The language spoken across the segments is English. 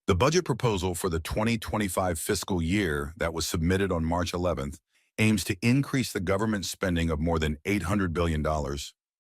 The budget proposal for the 2025 fiscal year that was submitted on March 11th aims to increase the government spending of more than $800 billion,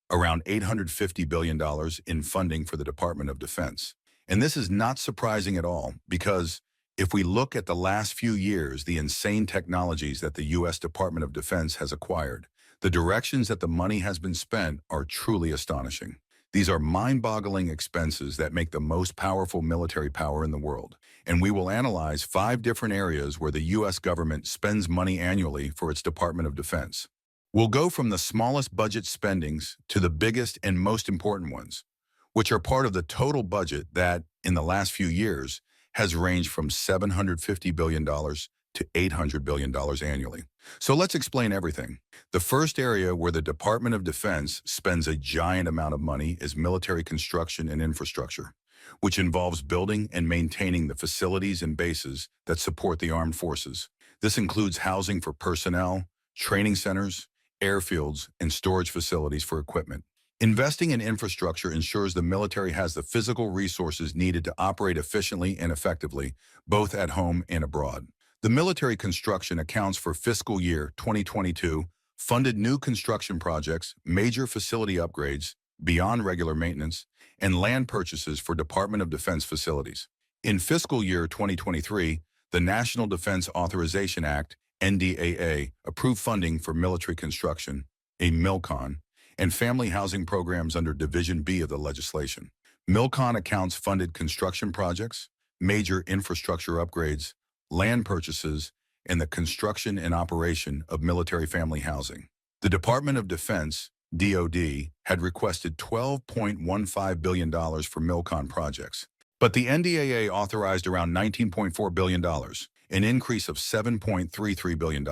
around $850 billion in funding for the Department of Defense. And this is not surprising at all because if we look at the last few years, the insane technologies that the U.S. Department of Defense has acquired, the directions that the money has been spent are truly astonishing. These are mind-boggling expenses that make the most powerful military power in the world. And we will analyze 5 different areas where the U.S. government spends money annually for its Department of Defense. We'll go from the smallest budget spendings to the biggest and most important ones, which are part of the total budget that, in the last few years, has ranged from $750 billion to $800 billion annually. So let's explain everything. The first area where the Department of Defense spends a giant amount of money is military construction and infrastructure, which involves building and maintaining the facilities and bases that support the armed forces. This includes housing for personnel, training centers, airfields, and storage facilities for equipment. Investing in infrastructure ensures the military has the physical resources needed to operate efficiently and effectively, both at home and abroad. The military construction accounts for fiscal year 2022 funded new construction projects, major facility upgrades beyond regular maintenance, and land purchases for Department of Defense facilities. In fiscal year 2023, the National Defense Authorization Act, NDAA, approved funding for military construction, a MILCON, and family housing programs under Division B of the legislation. MILCON accounts funded construction projects, major infrastructure upgrades, land purchases, and the construction and operation of military family housing. The Department of Defense, DoD, had requested $12.15 billion for MILCON projects, but the NDAA authorized around $19.4 billion, an increase of $7.33 billion.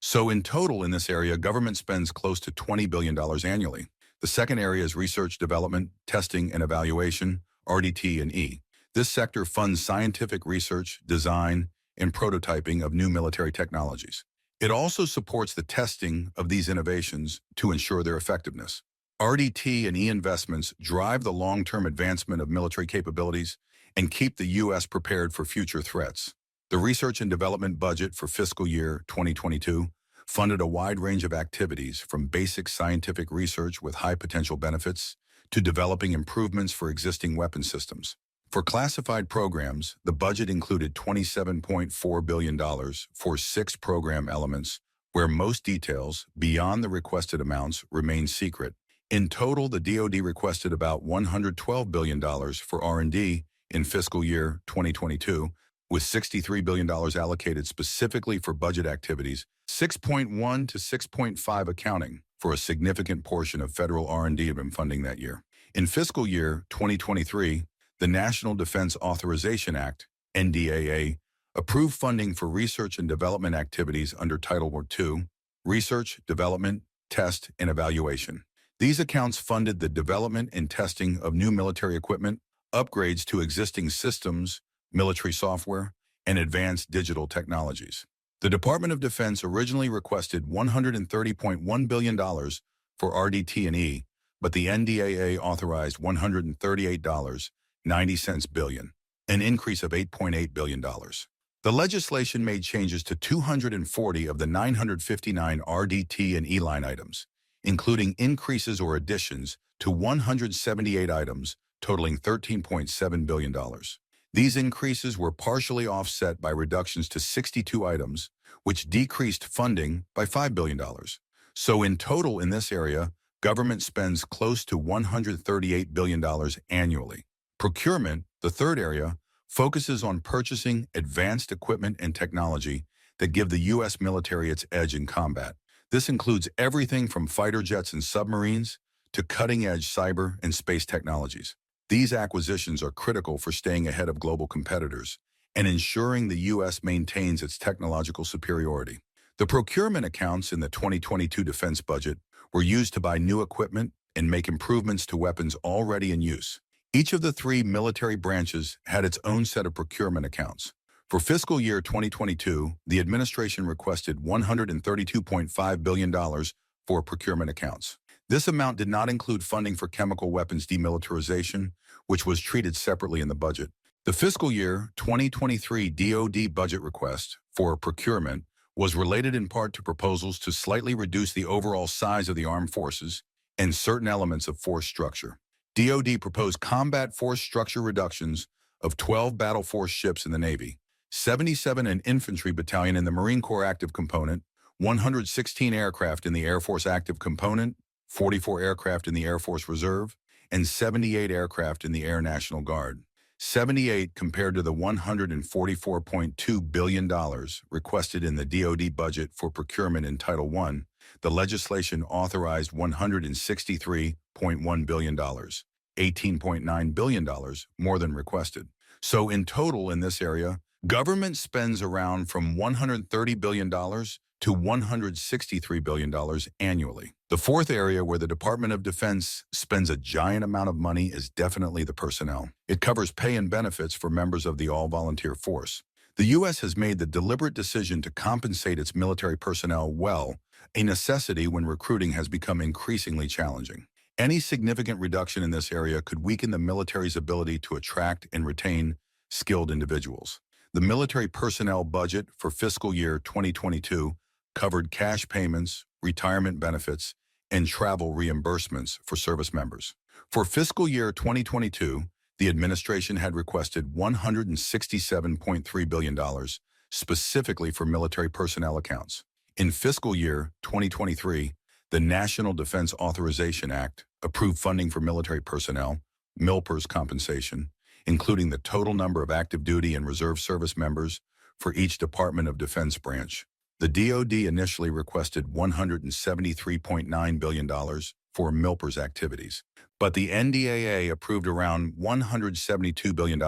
So in total in this area, government spends close to $20 billion annually. The second area is research, development, testing, and evaluation, RDT&E. This sector funds scientific research, design, and prototyping of new military technologies. It also supports the testing of these innovations to ensure their effectiveness. RDT&E investments drive the long-term advancement of military capabilities and keep the U.S. prepared for future threats. The research and development budget for fiscal year 2022 funded a wide range of activities from basic scientific research with high potential benefits to developing improvements for existing weapon systems. For classified programs, the budget included $27.4 billion for 6 program elements, where most details, beyond the requested amounts, remain secret. In total, the DoD requested about $112 billion for R&D in fiscal year 2022, with $63 billion allocated specifically for budget activities, 6.1 to 6.5 accounting for a significant portion of federal R&D funding that year. In fiscal year 2023, the National Defense Authorization Act, NDAA, approved funding for research and development activities under Title II, Research, Development, Test, and Evaluation. These accounts funded the development and testing of new military equipment, upgrades to existing systems, military software, and advanced digital technologies. The Department of Defense originally requested $130.1 billion for RDT&E, but the NDAA authorized $138.90 billion, an increase of $8.8 billion. The legislation made changes to 240 of the 959 RDT&E line items, including increases or additions to 178 items totaling $13.7 billion. These increases were partially offset by reductions to 62 items, which decreased funding by $5 billion. So in total in this area, government spends close to $138 billion annually. Procurement, the third area, focuses on purchasing advanced equipment and technology that give the U.S. military its edge in combat. This includes everything from fighter jets and submarines to cutting-edge cyber and space technologies. These acquisitions are critical for staying ahead of global competitors and ensuring the U.S. maintains its technological superiority. The procurement accounts in the 2022 defense budget were used to buy new equipment and make improvements to weapons already in use. Each of the 3 military branches had its own set of procurement accounts. For fiscal year 2022, the administration requested $132.5 billion for procurement accounts. This amount did not include funding for chemical weapons demilitarization, which was treated separately in the budget. The fiscal year 2023 DoD budget request for procurement was related in part to proposals to slightly reduce the overall size of the armed forces and certain elements of force structure. DoD proposed combat force structure reductions of 12 battle force ships in the Navy, 77 an infantry battalion in the Marine Corps active component, 116 aircraft in the Air Force active component, 44 aircraft in the Air Force Reserve, and 78 aircraft in the Air National Guard. 78 compared to the $144.2 billion requested in the DoD budget for procurement in Title I. The legislation authorized $163.1 billion, $18.9 billion more than requested. So in total in this area, government spends around from $130 billion to $163 billion annually. The fourth area where the Department of Defense spends a giant amount of money is definitely the personnel. It covers pay and benefits for members of the all-volunteer force. The U.S. has made the deliberate decision to compensate its military personnel well, a necessity when recruiting has become increasingly challenging. Any significant reduction in this area could weaken the military's ability to attract and retain skilled individuals. The military personnel budget for fiscal year 2022 covered cash payments, retirement benefits, and travel reimbursements for service members. For fiscal year 2022, the administration had requested $167.3 billion specifically for military personnel accounts. In fiscal year 2023, the National Defense Authorization Act approved funding for military personnel, MILPERS compensation, including the total number of active duty and reserve service members for each Department of Defense branch. The DoD initially requested $173.9 billion for MILPERS activities, but the NDAA approved around $172 billion.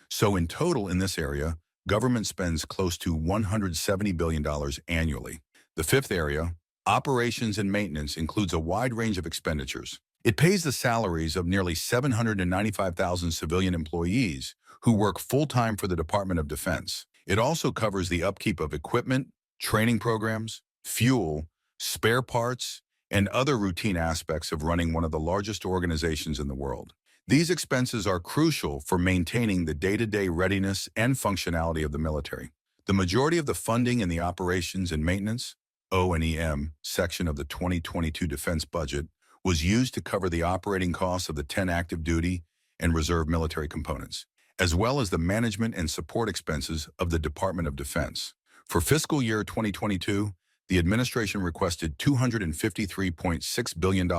So in total in this area, government spends close to $170 billion annually. The fifth area, operations and maintenance, includes a wide range of expenditures. It pays the salaries of nearly 795,000 civilian employees who work full-time for the Department of Defense. It also covers the upkeep of equipment, training programs, fuel, spare parts, and other routine aspects of running one of the largest organizations in the world. These expenses are crucial for maintaining the day-to-day readiness and functionality of the military. The majority of the funding in the operations and maintenance, O&EM, section of the 2022 defense budget was used to cover the operating costs of the 10 active duty and reserve military components, as well as the management and support expenses of the Department of Defense. For fiscal year 2022, the administration requested $253.6 billion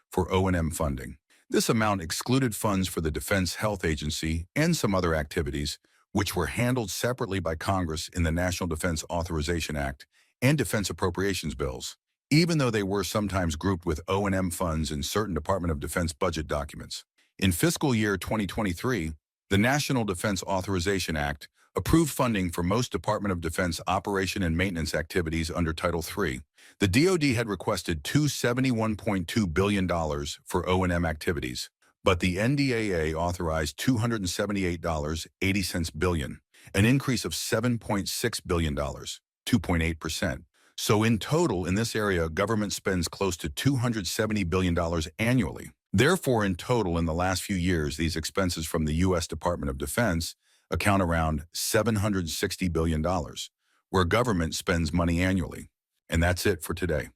for O&M funding. This amount excluded funds for the Defense Health Agency and some other activities, which were handled separately by Congress in the National Defense Authorization Act and defense appropriations bills, even though they were sometimes grouped with O&M funds in certain Department of Defense budget documents. In fiscal year 2023, the National Defense Authorization Act approved funding for most Department of Defense operation and maintenance activities under Title III. The DoD had requested $271.2 billion for O&M activities, but the NDAA authorized $278.80 billion, an increase of $7.6 billion, 2.8%. So in total, in this area, government spends close to $270 billion annually. Therefore, in total, in the last few years, these expenses from the U.S. Department of Defense account around $760 billion, where government spends money annually. And that's it for today.